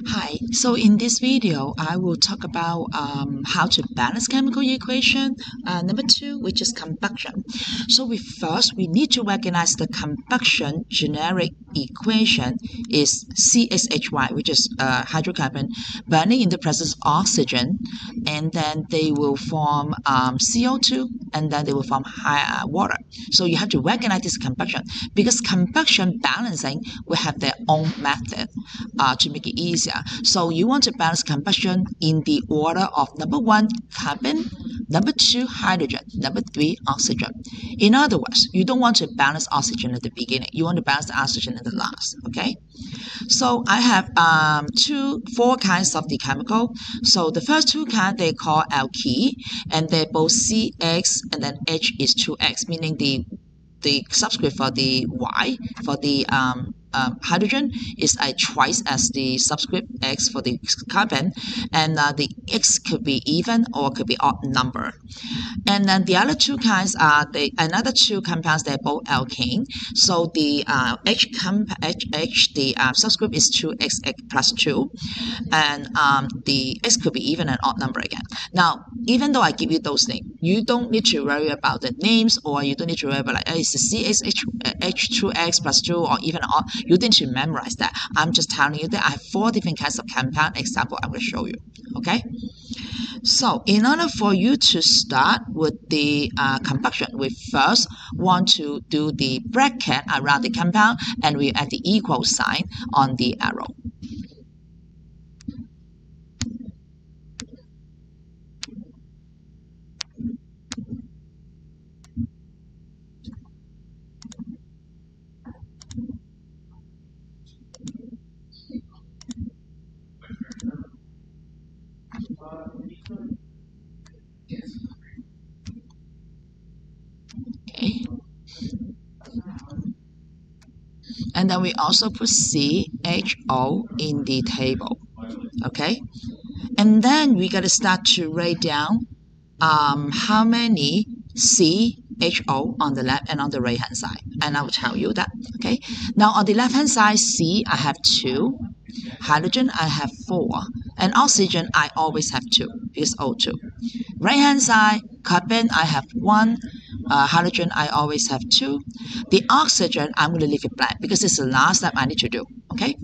Hi, so in this video, I will talk about how to balance chemical equation. Number two, which is combustion. So we need to recognize the combustion generic equation is CSHY, which is hydrocarbon burning in the presence of oxygen, and then they will form CO2, and then they will form water. So you have to recognize this combustion because combustion balancing will have their own method to make it easier. So you want to balance combustion in the order of number one, carbon, number two, hydrogen, number three, oxygen. In other words, you don't want to balance oxygen at the beginning. You want to balance the oxygen at the last, okay? So I have four kinds of the chemical. So the first two kinds they call alkene, and they're both CX and then H is 2X, meaning the subscript for the Y for the hydrogen is twice as the subscript X for the carbon, and the X could be even or could be odd number. And then the other two kinds are another two compounds. They're both alkane. So the HH the subscript is 2X plus 2, and the X could be even and odd number again. Now, even though I give you those names, you don't need to worry about the names, or you don't need to worry about it's the CH2X plus 2 or even odd. You need to memorize that. I'm just telling you that I have four different kinds of compound example I will show you. Okay. So in order for you to start with the combustion, we first want to do the bracket around the compound, and we add the equal sign on the arrow. Okay. And then we also put CHO in the table. Okay. And then we got to start to write down how many CHO on the left and on the right hand side. And I will tell you that. Okay. Now on the left hand side, C, I have 2. Hydrogen, I have 4. And oxygen, I always have 2 because O2. Right hand side, carbon, I have 1. Hydrogen, I always have 2. The oxygen, I'm going to leave it blank because it's the last step I need to do. Okay.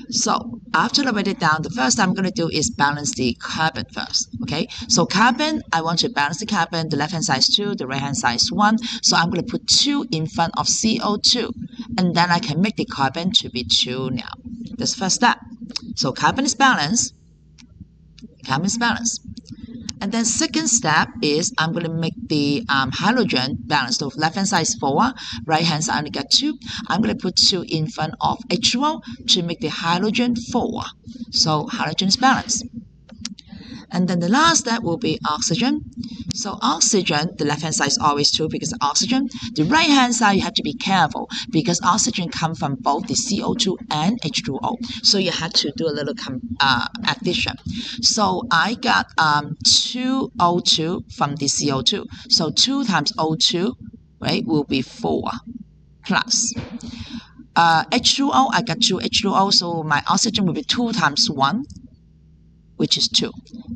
So after I write it down, the first I'm going to do is balance the carbon first. Okay. So carbon, I want to balance the carbon. The left hand side is 2, the right hand side is 1. So I'm going to put 2 in front of CO2, and then I can make the carbon to be 2 now. That's the first step. So carbon is balanced. Carbon is balanced. And then second step is I'm going to make the hydrogen balanced. So left hand side is 4, right hand side I only got 2. I'm going to put 2 in front of H2O to make the hydrogen 4. So hydrogen is balanced. And then the last step will be oxygen. So oxygen, the left hand side is always 2 because oxygen. The right hand side you have to be careful because oxygen comes from both the CO2 and H2O. So you have to do a little addition. So I got 2 O2 from the CO2. So 2 times O2, right, will be 4 plus. H2O, I got 2 H2O, so my oxygen will be 2 times 1, which is 2,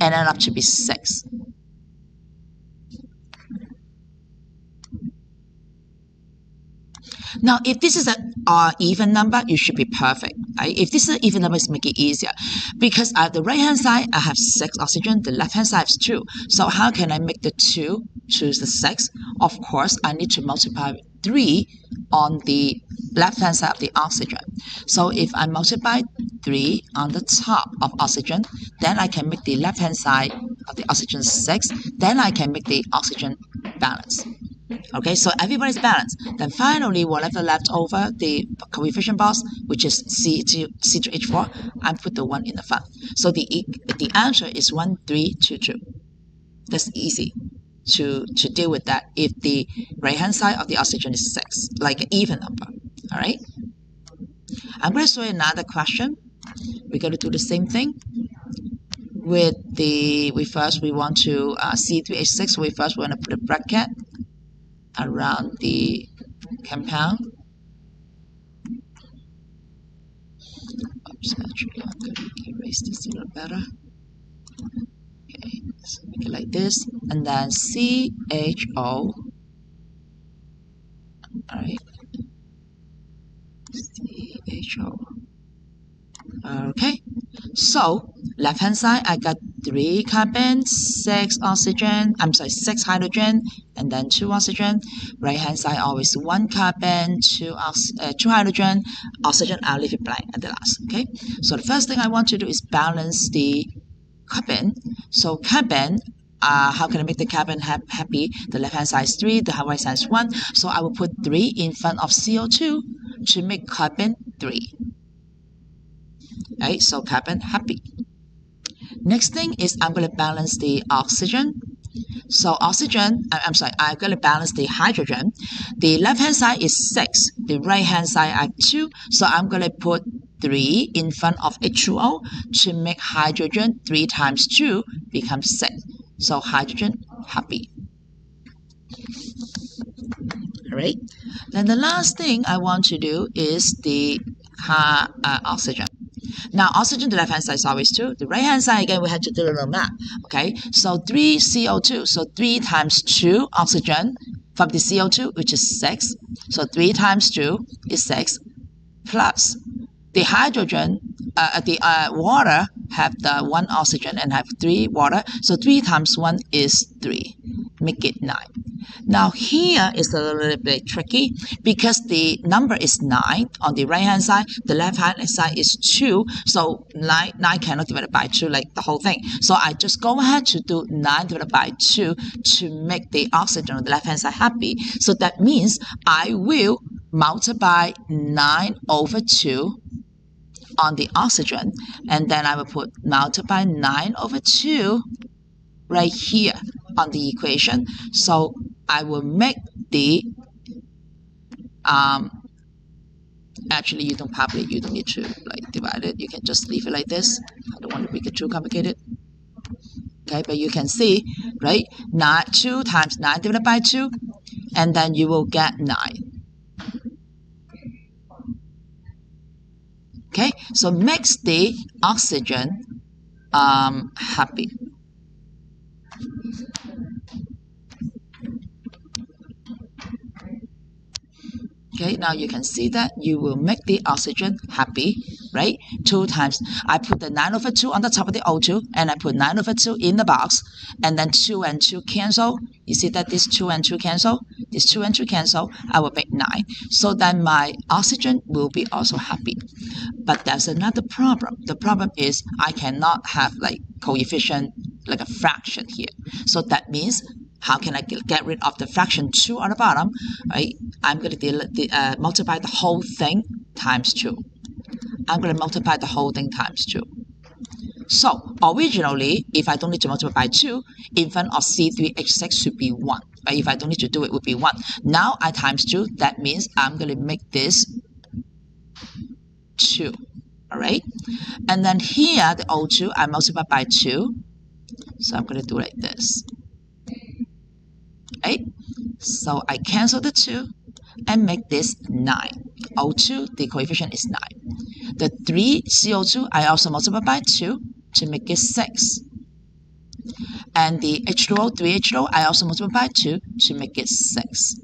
and then up to be 6. Now, if this is an even number, you should be perfect. Right? If this is an even number, it's make it easier. Because at the right-hand side, I have 6 oxygen. The left-hand side is 2. So how can I make the 2 choose the 6? Of course, I need to multiply 3 on the left-hand side of the oxygen. So if I multiply 3 on the top of oxygen, then I can make the left-hand side of the oxygen 6. Then I can make the oxygen balance. Okay, so everybody's balanced. Then finally, whatever left over, the coefficient box, which is C2H4, I put the 1 in the front. So the answer is 1322. That's easy to deal with that if the right-hand side of the oxygen is 6, like an even number. All right. I'm going to show you another question. We're going to do the same thing. With we want to C3H6. We want to put a bracket around the compound. Oops, actually, I'm going to Is this a little better? Okay, so make it like this, and then CHO. Alright, CHO. Okay, so left hand side I got 3 carbon, 6 oxygen, 6 hydrogen, and then 2 oxygen. Right hand side always 1 carbon, 2 hydrogen, oxygen. I'll leave it blank at the last. Okay, so the first thing I want to do is balance the carbon. So carbon, how can I make the carbon happy? The left hand side is 3, the right side is 1. So I will put 3 in front of CO2 to make carbon 3. Right, so carbon happy. Next thing is I'm going to balance the oxygen. So oxygen, I'm going to balance the hydrogen. The left hand side is 6, the right hand side I have 2. So I'm going to put 3 in front of H2O to make hydrogen 3 times 2 becomes 6. So hydrogen happy. Alright. Then the last thing I want to do is the oxygen. Now oxygen, the left hand side is always 2. The right hand side again we had to do a little math. Okay, so 3 CO2. So 3 times 2 oxygen from the CO2, which is 6. So 3 times 2 is 6, plus the hydrogen, the water have the 1 oxygen and have 3 water. So 3 times 1 is 3. Make it 9. Now here is a little bit tricky because the number is 9 on the right hand side. The left hand side is 2. So 9 cannot divide by 2 like the whole thing. So I just go ahead to do 9 divided by 2 to make the oxygen on the left hand side happy. So that means I will multiply 9 over 2 on the oxygen, and then I will put multiply 9 over 2 right here on the equation. So I will make the actually you don't need to like divide it. You can just leave it like this. I don't want to make it too complicated. Okay, but you can see, right? 2 times 9 divided by 2, and then you will get 9. Okay, so makes the oxygen happy. Okay, now you can see that you will make the oxygen happy, right? 2 times, I put the 9 over 2 on the top of the O2, and I put 9 over 2 in the box, and then 2 and 2 cancel. You see that this 2 and 2 cancel? This 2 and 2 cancel, I will make 9. So then my oxygen will be also happy. But there's another problem. The problem is I cannot have like coefficient, like a fraction here. So that means how can I get rid of the fraction 2 on the bottom? Right? I'm going to multiply the whole thing times 2. I'm going to multiply the whole thing times 2. So originally, if I don't need to multiply by 2, in front of C3H6 should be 1. But if I don't need to do it, it would be 1. Now I times 2. That means I'm going to make this 2. Alright? And then here, the O2, I multiply by 2. So I'm going to do it like this. Right? So I cancel the 2 and make this 9. O2, the coefficient is 9. The 3 CO2, I also multiply by 2 to make it 6. And the H2O, 3H2O, I also multiply by 2 to make it 6.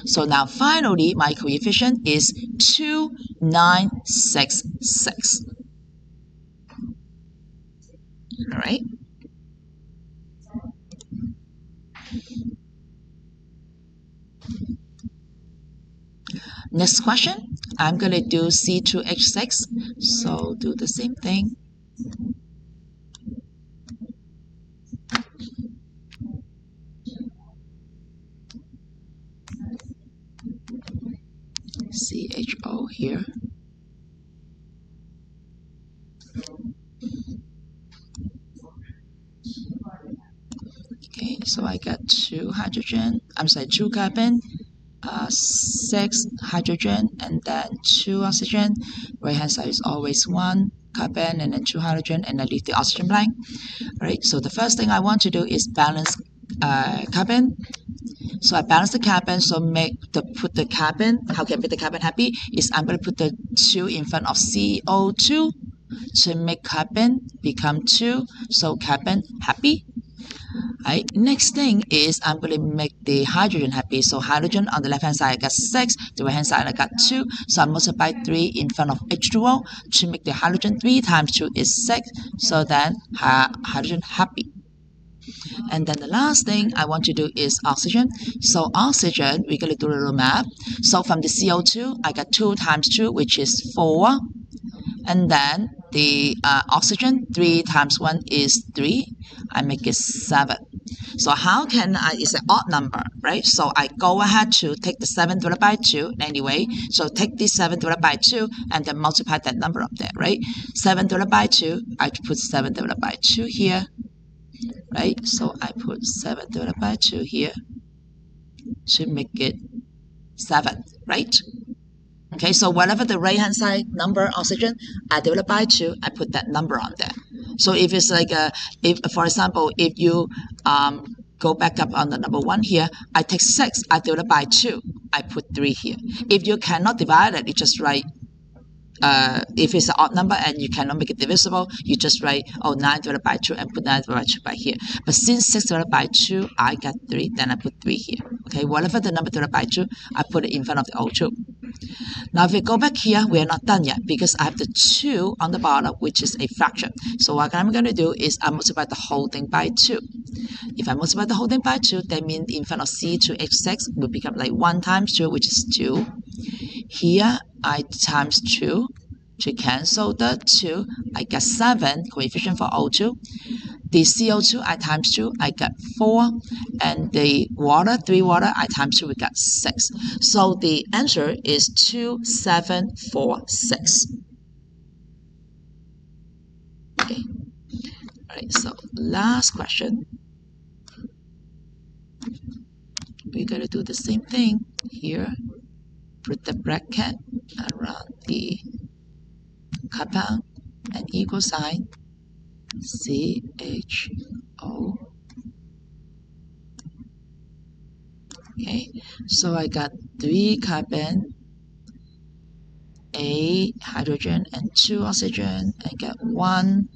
So now finally, my coefficient is 2966. All right. Next question, I'm going to do C2H6. So do the same thing. CHO here. Okay, so I got 2 hydrogen, 2 carbon, 6 hydrogen, and then 2 oxygen. Right hand side is always 1 carbon and then 2 hydrogen, and I leave the oxygen blank. All right, so the first thing I want to do is balance carbon. So I balance the carbon, so put the carbon, how can I make the carbon happy? Is I'm going to put the 2 in front of CO2 to make carbon become 2, so carbon happy. Right. Next thing is I'm going to make the hydrogen happy. So hydrogen on the left hand side I got 6, the right hand side I got 2. So I multiply 3 in front of H2O to make the hydrogen. 3 times 2 is 6. So then hydrogen happy. And then the last thing I want to do is oxygen. So oxygen, we're going to do a little math. So from the CO2, I got 2 times 2, which is 4. And then the oxygen, 3 times 1 is 3. I make it 7. So how can I, it's an odd number, right? So I go ahead to take the 7 divided by 2 anyway. So take this 7 divided by 2 and then multiply that number up there, right? 7 divided by 2, I put 7 divided by 2 here, right? So I put 7 divided by 2 here to make it 7, right? Okay, so whatever the right-hand side number oxygen, I divide by 2, I put that number on there. So if it's like, if for example, if you go back up on the number 1 here, I take 6, I divide by 2, I put 3 here. If you cannot divide it, you just write, if it's an odd number and you cannot make it divisible, you just write, 9 divided by 2 and put 9 divided by 2 by here. But since 6 divided by 2, I got 3, then I put 3 here. Okay, whatever the number divided by 2, I put it in front of the O2. Now if we go back here, we are not done yet because I have the 2 on the bottom, which is a fraction. So what I'm going to do is I multiply the whole thing by 2. If I multiply the whole thing by 2, that means in front of C2H6 will become like 1 times 2, which is 2. Here, I times 2 to cancel the 2. I get 7, coefficient for O2. The CO2, I times 2, I got 4. And the water, 3 water, I times 2, we got 6. So the answer is 2746. Okay. All right, so last question. We're going to do the same thing here. Put the bracket around the compound and equal sign CHO. Okay, so I got 3 carbon, 8 hydrogen, and 2 oxygen. I got 1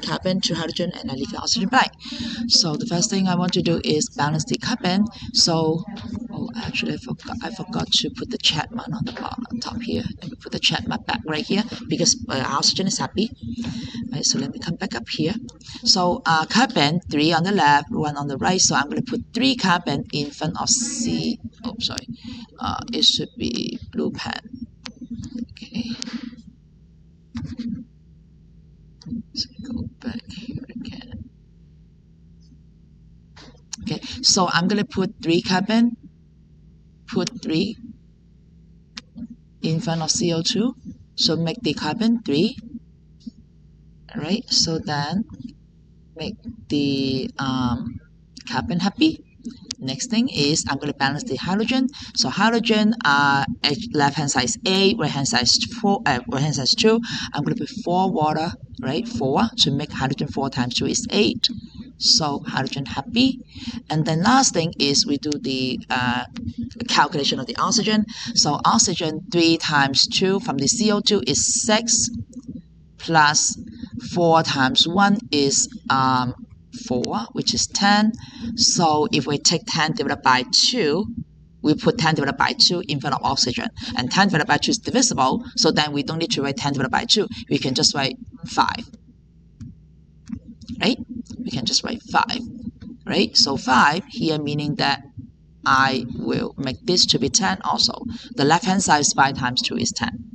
carbon, 2 hydrogen, and I leave the oxygen blank. So the first thing I want to do is balance the carbon. So, actually I forgot to put the chat mark on the bottom, on top here. Let me put the chat mark back right here because oxygen is happy. Right, so let me come back up here. So carbon, 3 on the left, 1 on the right. So I'm going to put 3 carbon in front of C. Oh, sorry. It should be blue pen. Okay. So go back here again. Okay, so I'm going to put 3 carbon, put 3 in front of CO2. So make the carbon 3. Alright, so then make the carbon happy. Next thing is I'm going to balance the hydrogen. So hydrogen, left hand side is 8, right hand side is 4. Right hand side is 2. I'm going to put 4 water, right? 4 to make hydrogen. 4 times 2 is 8. So hydrogen happy. And then last thing is we do the calculation of the oxygen. So oxygen 3 times 2 from the CO2 is 6 plus 4 times 1 is 4, which is 10. So if we take 10 divided by 2, we put 10 divided by 2 in front of oxygen. And 10 divided by 2 is divisible, so then we don't need to write 10 divided by 2. We can just write 5. Right? We can just write 5. Right? So 5 here meaning that I will make this to be 10 also. The left-hand side is 5 times 2 is 10.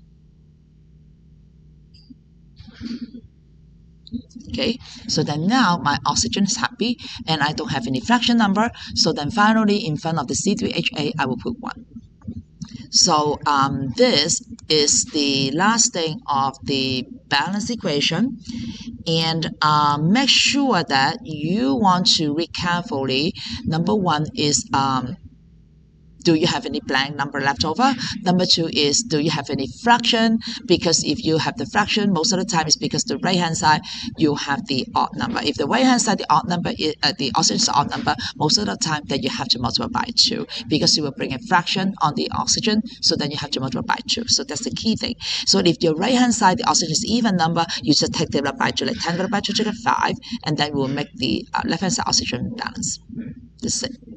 Okay, so then now my oxygen is happy and I don't have any fraction number. So then finally in front of the C3H8 I will put 1. So this is the last thing of the balance equation. And make sure that you want to read carefully. Number 1 is do you have any blank number left over? Number 2 is, do you have any fraction? Because if you have the fraction, most of the time it's because the right hand side you have the odd number. If the right hand side the odd number is the oxygen is the odd number, most of the time then you have to multiply by 2 because you will bring a fraction on the oxygen, so then you have to multiply by 2. So that's the key thing. So if your right hand side the oxygen is even number, you just take divided by 2, like 10 divided by 2 to the 5, and then we'll make the left hand side oxygen balance. That's it.